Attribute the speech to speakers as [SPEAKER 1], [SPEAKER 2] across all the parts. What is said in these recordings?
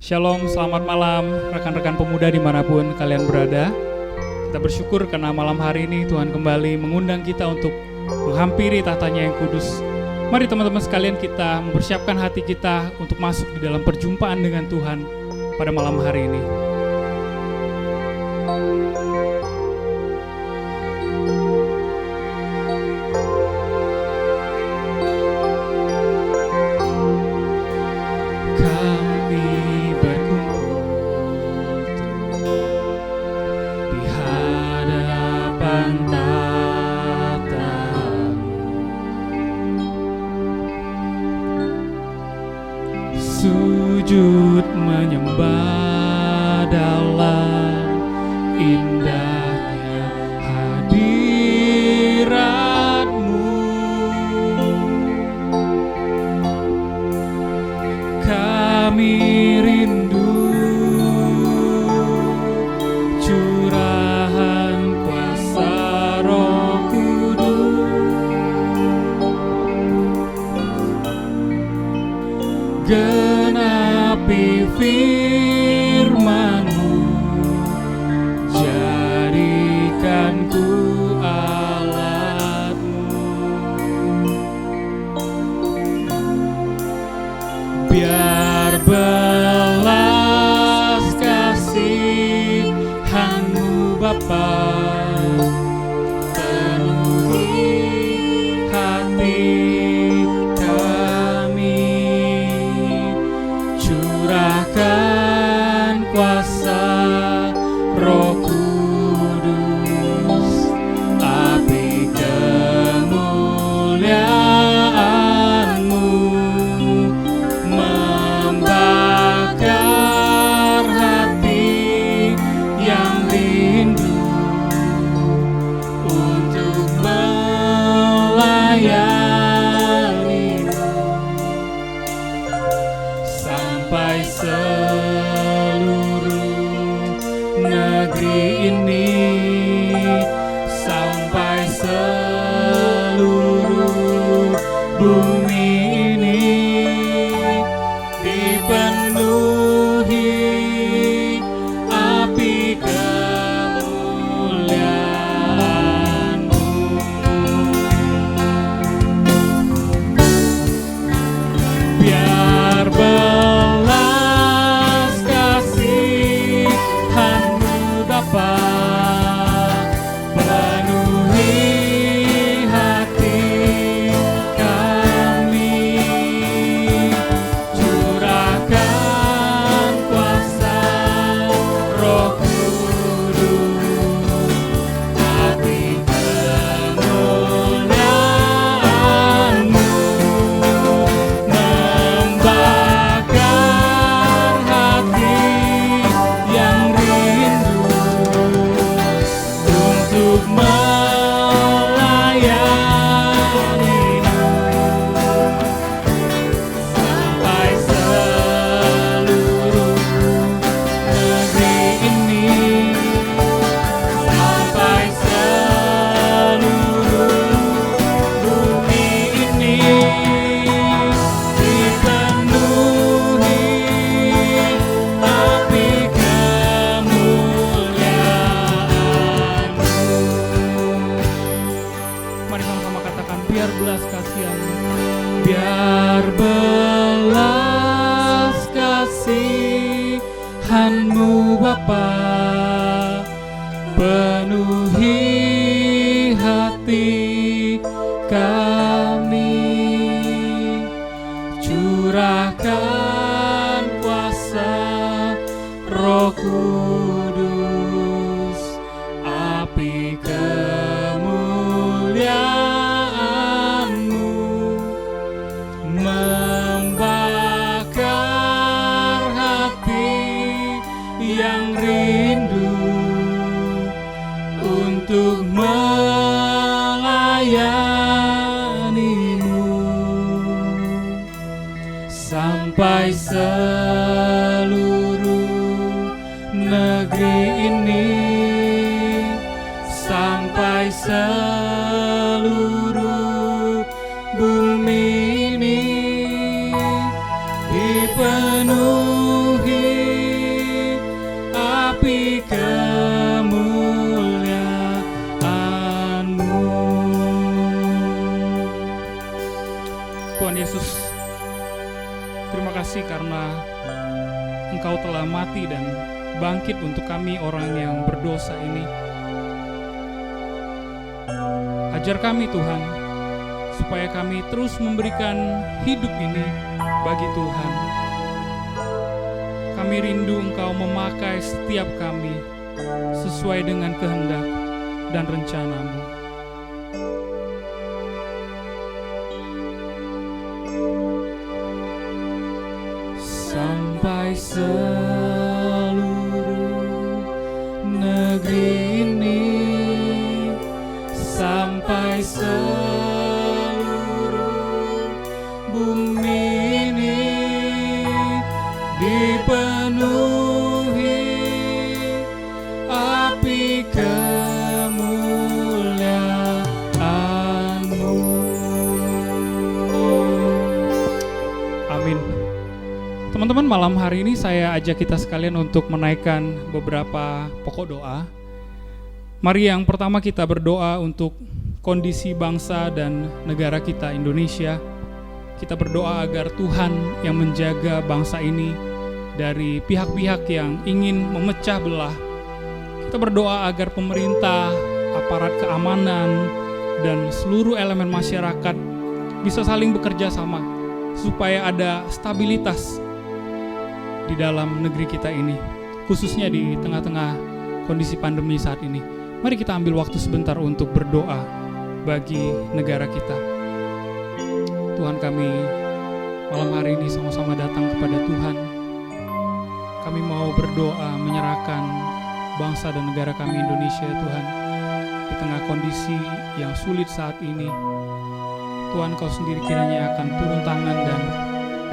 [SPEAKER 1] Shalom, selamat malam rekan-rekan pemuda dimanapun kalian berada. Kita bersyukur karena malam hari ini Tuhan kembali mengundang kita untuk menghampiri tahtanya yang kudus. Mari teman-teman sekalian kita mempersiapkan hati kita untuk masuk di dalam perjumpaan dengan Tuhan pada malam hari ini. Sujud menyembah dalam indahnya hadirat-Mu. Kami rindu curahan kuasa Roh Kudus. Genapi firman-Mu, jadikanku alat-Mu. Biar belas kasihan-Mu Bapa penuhi hati kuasa Roh Kudus, api kemuliaan-Mu membakar hati yang rindu untuk melayani-Mu sampai negeri ini, sampai seluruh bumi ini dipenuhi api kemuliaan-Mu. Biar penuhi hati kami, curahkan kuasa Roh Kudus, api kemuliaan-Mu membakar hati yang rindu untuk melayani-Mu sampai seluruh negeri ini, sampai seluruh bumi ini dipenuhi api kemuliaan-Mu. Mari sama-sama katakan, biar belas kasihan-Mu, biar belas kasihan-Mu Bapa penuhi hati kami, curahkan kuasa Roh Kudus, api kemuliaan-Mu membakar hati yang rindu untuk melayani-Mu sampai seluruh negeri ini, sampai seluruh bumi ini dipenuhi Tuhan Yesus, terima kasih karena Engkau telah mati dan bangkit untuk kami orang yang berdosa ini. Ajar kami Tuhan, supaya kami terus memberikan hidup ini bagi Tuhan. Kami rindu Engkau memakai setiap kami sesuai dengan kehendak dan rencana-Mu. Sampai seluruh negeri ini, sampai seluruh bumi ini dipenuhi api kemuliaan-Mu. Amin. Teman-teman, malam hari ini saya ajak kita sekalian untuk menaikkan beberapa pokok doa. Mari yang pertama kita berdoa untuk kondisi bangsa dan negara kita Indonesia. Kita berdoa agar Tuhan yang menjaga bangsa ini dari pihak-pihak yang ingin memecah belah. Kita berdoa agar pemerintah, aparat keamanan, dan seluruh elemen masyarakat bisa saling bekerja sama supaya ada stabilitas di dalam negeri kita ini, khususnya di tengah-tengah kondisi pandemi saat ini. Mari kita ambil waktu sebentar untuk berdoa bagi negara kita. Tuhan, kami malam hari ini sama-sama datang kepada Tuhan. Kami mau berdoa menyerahkan bangsa dan negara kami Indonesia, Tuhan, di tengah kondisi yang sulit saat ini. Tuhan, Kau sendiri kiranya akan turun tangan dan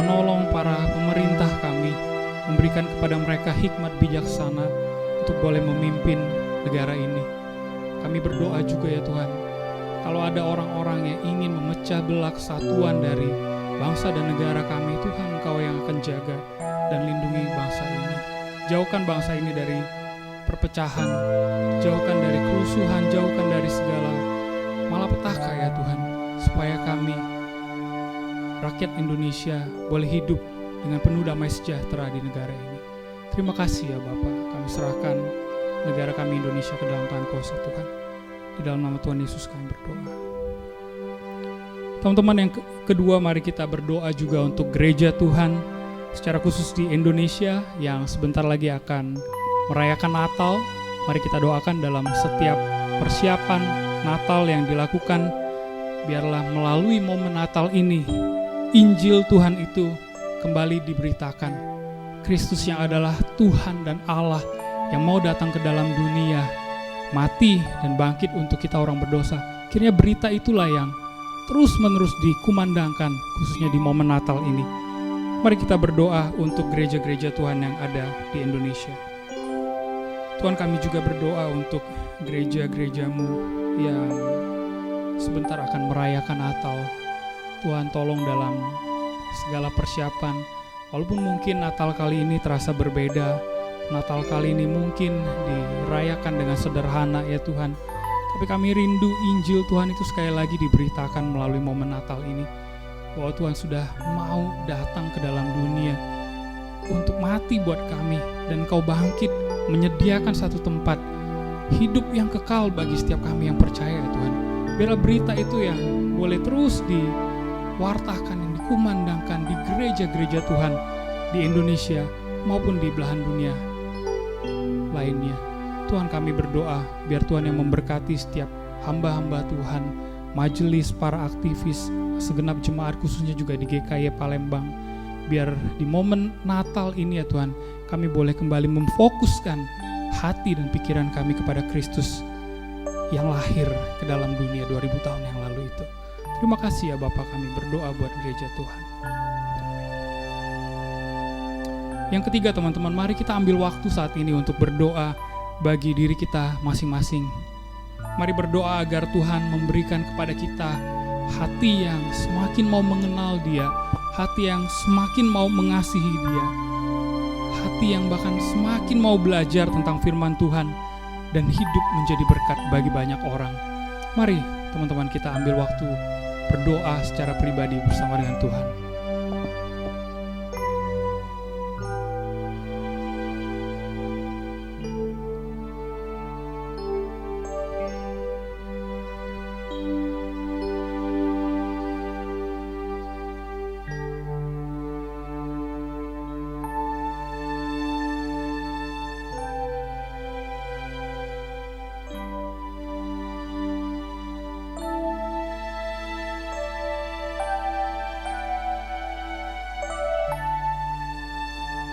[SPEAKER 1] menolong para pemerintah kami, memberikan kepada mereka hikmat bijaksana untuk boleh memimpin negara ini. Kami berdoa juga ya Tuhan, kalau ada orang-orang yang ingin memecah belah kesatuan dari bangsa dan negara kami, Tuhan Engkau yang akan jaga dan lindungi bangsa ini. Jauhkan bangsa ini dari perpecahan, jauhkan dari kerusuhan, jauhkan dari segala malapetaka ya Tuhan, supaya kami, rakyat Indonesia, boleh hidup dengan penuh damai sejahtera di negara ini. Terima kasih ya Bapak, kami serahkan negara kami Indonesia ke dalam tangan Kuasa Tuhan. Di dalam nama Tuhan Yesus kami berdoa. Teman-teman, yang kedua, mari kita berdoa juga untuk gereja Tuhan, secara khusus di Indonesia yang sebentar lagi akan merayakan Natal. Mari kita doakan dalam setiap persiapan Natal yang dilakukan, biarlah melalui momen Natal ini, Injil Tuhan itu kembali diberitakan. Kristus yang adalah Tuhan dan Allah yang mau datang ke dalam dunia, mati dan bangkit untuk kita orang berdosa. Kiranya berita itulah yang terus-menerus dikumandangkan, khususnya di momen Natal ini. Mari kita berdoa untuk gereja-gereja Tuhan yang ada di Indonesia. Tuhan, kami juga berdoa untuk gereja-gereja-Mu yang sebentar akan merayakan Natal. Tuhan, tolong dalam segala persiapan, walaupun mungkin Natal kali ini terasa berbeda, Natal kali ini mungkin dirayakan dengan sederhana ya Tuhan, tapi kami rindu Injil Tuhan itu sekali lagi diberitakan melalui momen Natal ini, bahwa Tuhan sudah mau datang ke dalam dunia untuk mati buat kami, dan Kau bangkit menyediakan satu tempat hidup yang kekal bagi setiap kami yang percaya ya Tuhan. Biarlah berita itu yang boleh terus diwartakan, yang dikumandangkan di gereja-gereja Tuhan di Indonesia maupun di belahan dunia lainnya. Tuhan, kami berdoa biar Tuhan yang memberkati setiap hamba-hamba Tuhan, majelis, para aktivis, segenap jemaat khususnya juga di GKY Palembang. Biar di momen Natal ini ya Tuhan, kami boleh kembali memfokuskan hati dan pikiran kami kepada Kristus yang lahir ke dalam dunia 2000 tahun yang lalu itu. Terima kasih ya Bapak, kami berdoa buat gereja Tuhan. Yang ketiga teman-teman, mari kita ambil waktu saat ini untuk berdoa bagi diri kita masing-masing. Mari berdoa agar Tuhan memberikan kepada kita hati yang semakin mau mengenal Dia, hati yang semakin mau mengasihi Dia, hati yang bahkan semakin mau belajar tentang firman Tuhan dan hidup menjadi berkat bagi banyak orang. Mari teman-teman kita ambil waktu berdoa secara pribadi bersama dengan Tuhan.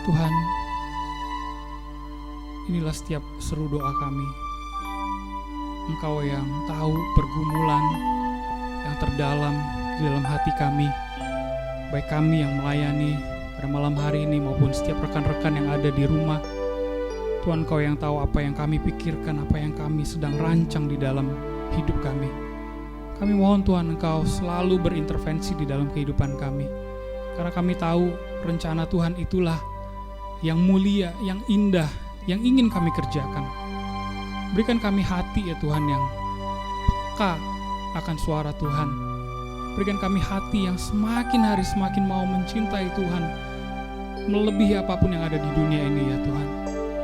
[SPEAKER 1] Tuhan, inilah setiap seru doa kami. Engkau yang tahu pergumulan yang terdalam di dalam hati kami, baik kami yang melayani pada malam hari ini maupun setiap rekan-rekan yang ada di rumah. Tuhan, Engkau yang tahu apa yang kami pikirkan, apa yang kami sedang rancang di dalam hidup kami. Kami mohon Tuhan, Engkau selalu berintervensi di dalam kehidupan kami, karena kami tahu rencana Tuhan itulah yang mulia, yang indah, yang ingin kami kerjakan. Berikan kami hati ya Tuhan yang peka akan suara Tuhan. Berikan kami hati yang semakin hari semakin mau mencintai Tuhan, melebihi apapun yang ada di dunia ini ya Tuhan.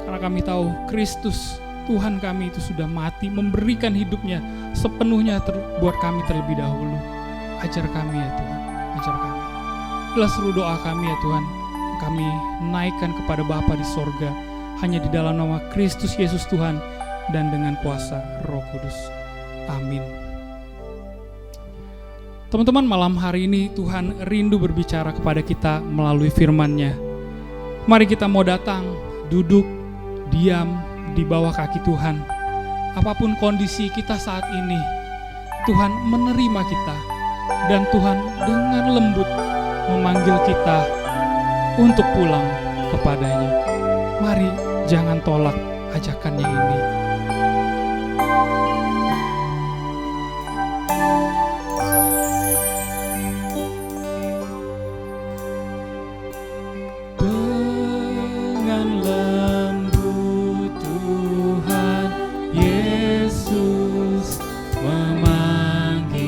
[SPEAKER 1] Karena kami tahu Kristus Tuhan kami itu sudah mati, memberikan hidupnya sepenuhnya buat kami terlebih dahulu. Ajar kami ya Tuhan, ajar kami. Inilah seru doa kami ya Tuhan. Kami naikkan kepada Bapa di sorga, hanya di dalam nama Kristus Yesus Tuhan dan dengan kuasa Roh Kudus. Amin. Teman-teman, malam hari ini Tuhan rindu berbicara kepada kita melalui firman-Nya. Mari kita mau datang, duduk, diam di bawah kaki Tuhan. Apapun kondisi kita saat ini, Tuhan menerima kita, dan Tuhan dengan lembut memanggil kita untuk pulang kepadanya. Mari jangan tolak ajakannya ini. Dengan lembut Tuhan Yesus memanggil,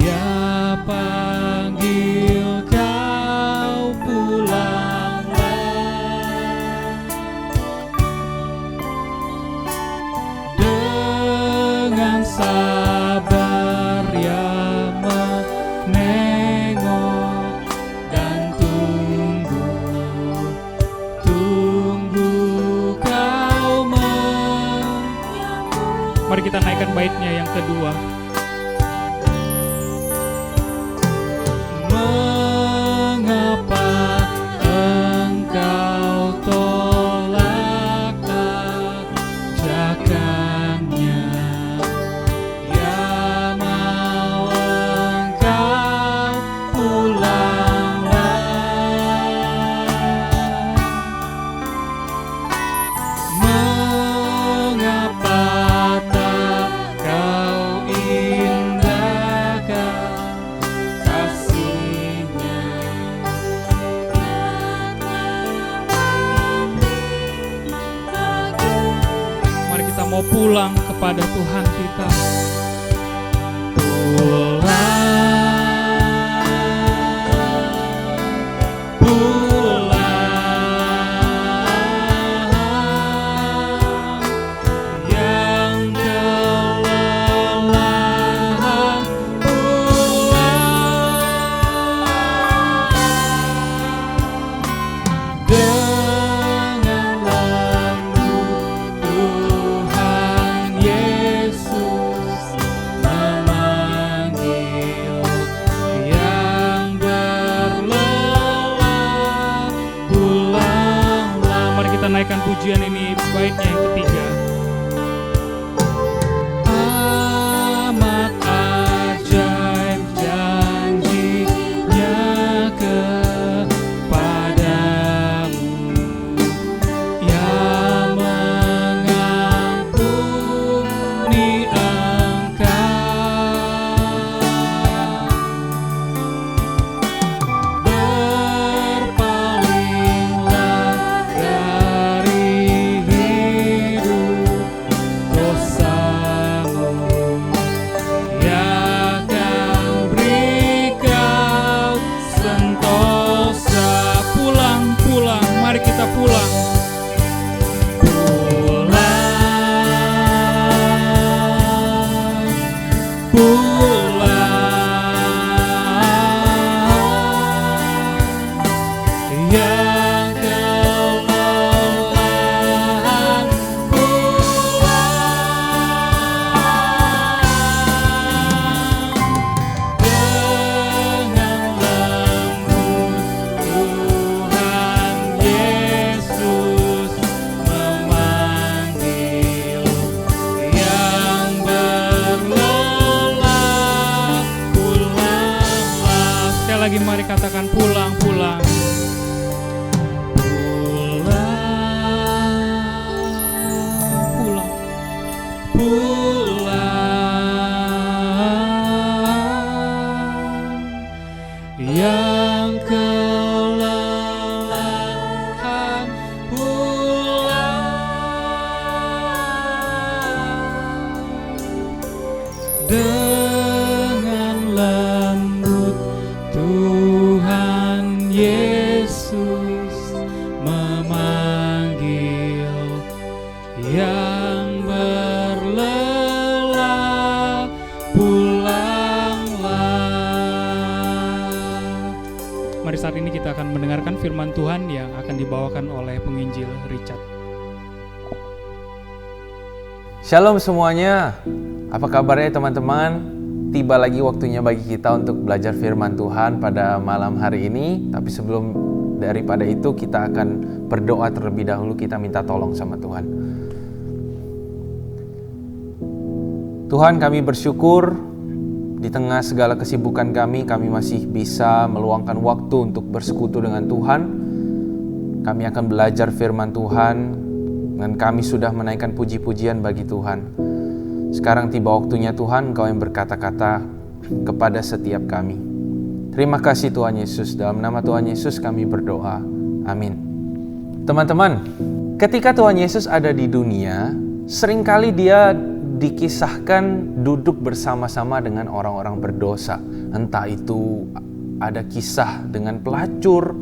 [SPEAKER 1] ya panggil kau pulanglah. Dengan sabar ya menengok dan tunggu kau menyambut. Mari kita naikkan baitnya yang kedua. Mengapa engkau tolak ajakannya, ya mau engkau pulanglah. Mengapa tak kau indahkan kasih-Nya? Mari kita mau pulang kepada Tuhan kita. Yang kelelahan dengan lembut Tuhan Yesus memanggil, yang berlelah pulanglah. Mari kita naikkan pujian ini baitnya yang ketiga. Amat ajaib janji-Nya kepadamu, yang mengampuni engkau. Berpalinglah dari hidup Sekali lagi mari katakan pulang, pulang. Pulang, pulang, pulang. Yang kelelahan pulang. Dengan lembut Tuhan Yesus memanggil yang berlelah, pulanglah. Mari saat ini kita akan mendengarkan firman Tuhan yang akan dibawakan oleh penginjil Richard.
[SPEAKER 2] Shalom semuanya, apa kabarnya teman-teman? Tiba lagi waktunya bagi kita untuk belajar firman Tuhan pada malam hari ini. Tapi sebelum daripada itu kita akan berdoa terlebih dahulu, kita minta tolong sama Tuhan. Tuhan, kami bersyukur di tengah segala kesibukan kami masih bisa meluangkan waktu untuk bersekutu dengan Tuhan. Kami akan belajar firman Tuhan dan kami sudah menaikkan puji-pujian bagi Tuhan. Sekarang tiba waktunya Tuhan, Engkau yang berkata-kata kepada setiap kami. Terima kasih Tuhan Yesus, dalam nama Tuhan Yesus kami berdoa. Amin. Teman-teman, ketika Tuhan Yesus ada di dunia, seringkali dia dikisahkan duduk bersama-sama dengan orang-orang berdosa. Entah itu ada kisah dengan pelacur,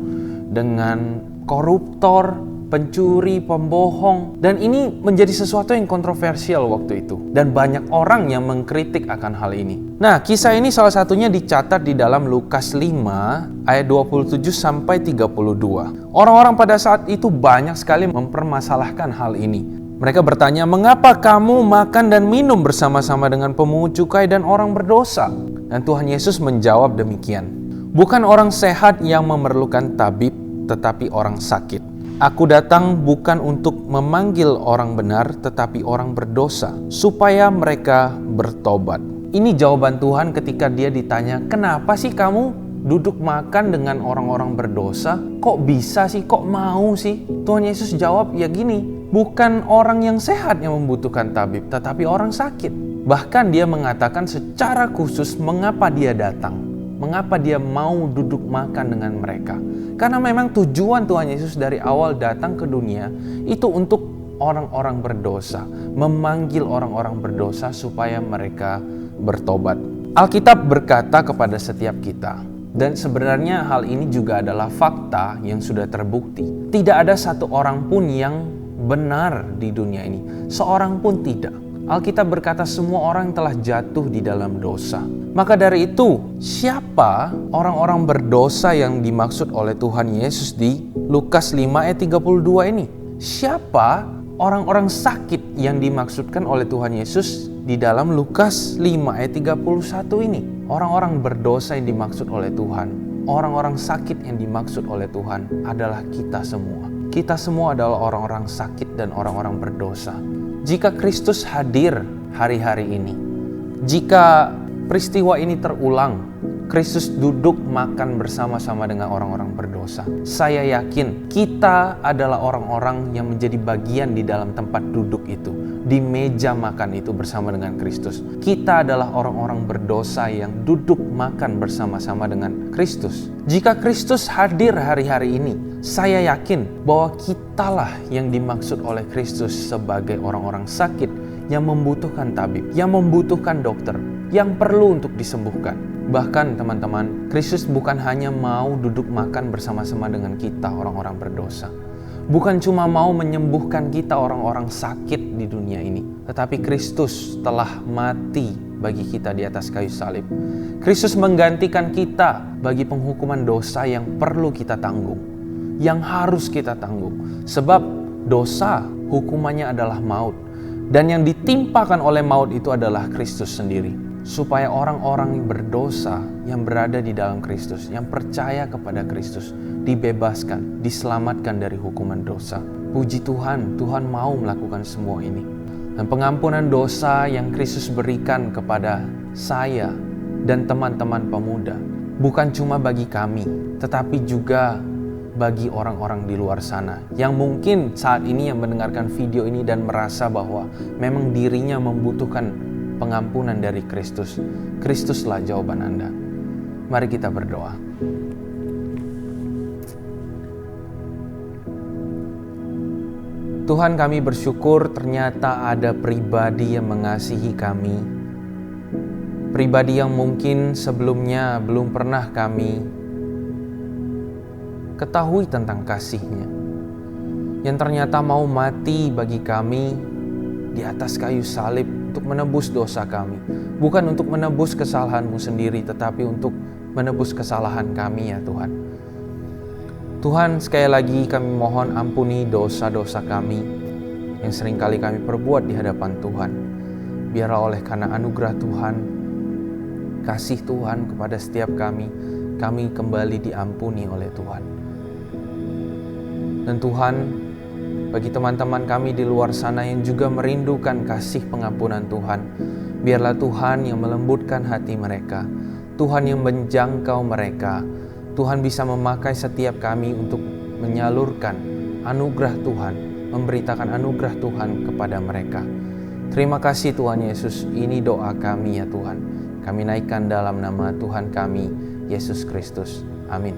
[SPEAKER 2] dengan koruptor, pencuri, pembohong. Dan ini menjadi sesuatu yang kontroversial waktu itu. Dan banyak orang yang mengkritik akan hal ini. Nah, kisah ini salah satunya dicatat di dalam Lukas 5 ayat 27 sampai 32. Orang-orang pada saat itu banyak sekali mempermasalahkan hal ini. Mereka bertanya, mengapa kamu makan dan minum bersama-sama dengan pemungut cukai dan orang berdosa? Dan Tuhan Yesus menjawab demikian. Bukan orang sehat yang memerlukan tabib, tetapi orang sakit. Aku datang bukan untuk memanggil orang benar, tetapi orang berdosa, supaya mereka bertobat. Ini jawaban Tuhan ketika dia ditanya, kenapa sih kamu duduk makan dengan orang-orang berdosa? Kok bisa sih? Kok mau sih? Tuhan Yesus jawab, ya gini, bukan orang yang sehat yang membutuhkan tabib, tetapi orang sakit. Bahkan dia mengatakan secara khusus mengapa dia datang. Mengapa dia mau duduk makan dengan mereka? Karena memang tujuan Tuhan Yesus dari awal datang ke dunia itu untuk orang-orang berdosa, memanggil orang-orang berdosa supaya mereka bertobat. Alkitab berkata kepada setiap kita, dan sebenarnya hal ini juga adalah fakta yang sudah terbukti. Tidak ada satu orang pun yang benar di dunia ini, seorang pun tidak. Alkitab berkata semua orang telah jatuh di dalam dosa. Maka dari itu, siapa orang-orang berdosa yang dimaksud oleh Tuhan Yesus di Lukas 5 ayat 32 ini? Siapa orang-orang sakit yang dimaksudkan oleh Tuhan Yesus di dalam Lukas 5 ayat 31 ini? Orang-orang berdosa yang dimaksud oleh Tuhan, orang-orang sakit yang dimaksud oleh Tuhan adalah kita semua. Kita semua adalah orang-orang sakit dan orang-orang berdosa. Jika Kristus hadir hari-hari ini, jika peristiwa ini terulang, Kristus duduk makan bersama-sama dengan orang-orang berdosa, saya yakin kita adalah orang-orang yang menjadi bagian di dalam tempat duduk itu, di meja makan itu bersama dengan Kristus. Kita adalah orang-orang berdosa yang duduk makan bersama-sama dengan Kristus. Jika Kristus hadir hari-hari ini, saya yakin bahwa kitalah yang dimaksud oleh Kristus sebagai orang-orang sakit yang membutuhkan tabib, yang membutuhkan dokter, yang perlu untuk disembuhkan. Bahkan teman-teman, Kristus bukan hanya mau duduk makan bersama-sama dengan kita orang-orang berdosa. Bukan cuma mau menyembuhkan kita orang-orang sakit di dunia ini, tetapi Kristus telah mati bagi kita di atas kayu salib. Kristus menggantikan kita bagi penghukuman dosa yang perlu kita tanggung, yang harus kita tanggung. Sebab dosa hukumannya adalah maut, dan yang ditimpakan oleh maut itu adalah Kristus sendiri. Supaya orang-orang yang berdosa yang berada di dalam Kristus, yang percaya kepada Kristus, dibebaskan, diselamatkan dari hukuman dosa. Puji Tuhan, Tuhan mau melakukan semua ini. Dan pengampunan dosa yang Kristus berikan kepada saya dan teman-teman pemuda bukan cuma bagi kami, tetapi juga bagi orang-orang di luar sana yang mungkin saat ini yang mendengarkan video ini dan merasa bahwa memang dirinya membutuhkan pengampunan dari Kristus. Kristuslah jawaban Anda. Mari kita berdoa. Tuhan, kami bersyukur ternyata ada pribadi yang mengasihi kami. Pribadi yang mungkin sebelumnya belum pernah kami ketahui tentang kasih-Nya, yang ternyata mau mati bagi kami di atas kayu salib untuk menebus dosa kami. Bukan untuk menebus kesalahan-Mu sendiri, tetapi untuk menebus kesalahan kami ya Tuhan. Tuhan, sekali lagi kami mohon ampuni dosa-dosa kami yang seringkali kami perbuat di hadapan Tuhan. Biarlah oleh karena anugerah Tuhan, kasih Tuhan kepada setiap kami kembali diampuni oleh Tuhan. Dan Tuhan, bagi teman-teman kami di luar sana yang juga merindukan kasih pengampunan Tuhan, biarlah Tuhan yang melembutkan hati mereka, Tuhan yang menjangkau mereka, Tuhan bisa memakai setiap kami untuk menyalurkan anugerah Tuhan, memberitakan anugerah Tuhan kepada mereka. Terima kasih Tuhan Yesus, ini doa kami ya Tuhan. Kami naikkan dalam nama Tuhan kami, Yesus Kristus. Amin.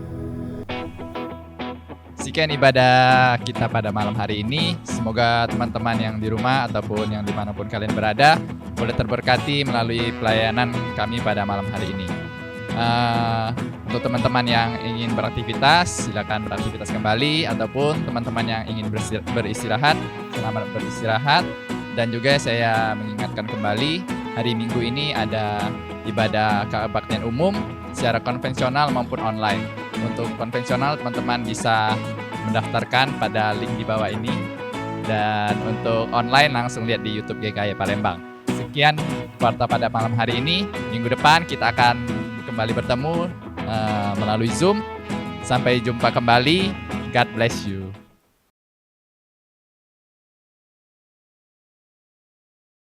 [SPEAKER 3] Sekian ibadah kita pada malam hari ini. Semoga teman-teman yang di rumah ataupun yang dimanapun kalian berada boleh terberkati melalui pelayanan kami pada malam hari ini. Untuk teman-teman yang ingin beraktivitas, silakan beraktivitas kembali, ataupun teman-teman yang ingin beristirahat, selamat beristirahat. Dan juga saya mengingatkan kembali, hari Minggu ini ada ibadah kebaktian umum secara konvensional maupun online. Untuk konvensional, teman-teman bisa mendaftarkan pada link di bawah ini. Dan untuk online langsung lihat di YouTube GKY Palembang. Sekian Warta pada malam hari ini. Minggu depan kita akan kembali bertemu melalui Zoom. Sampai jumpa kembali. God bless you.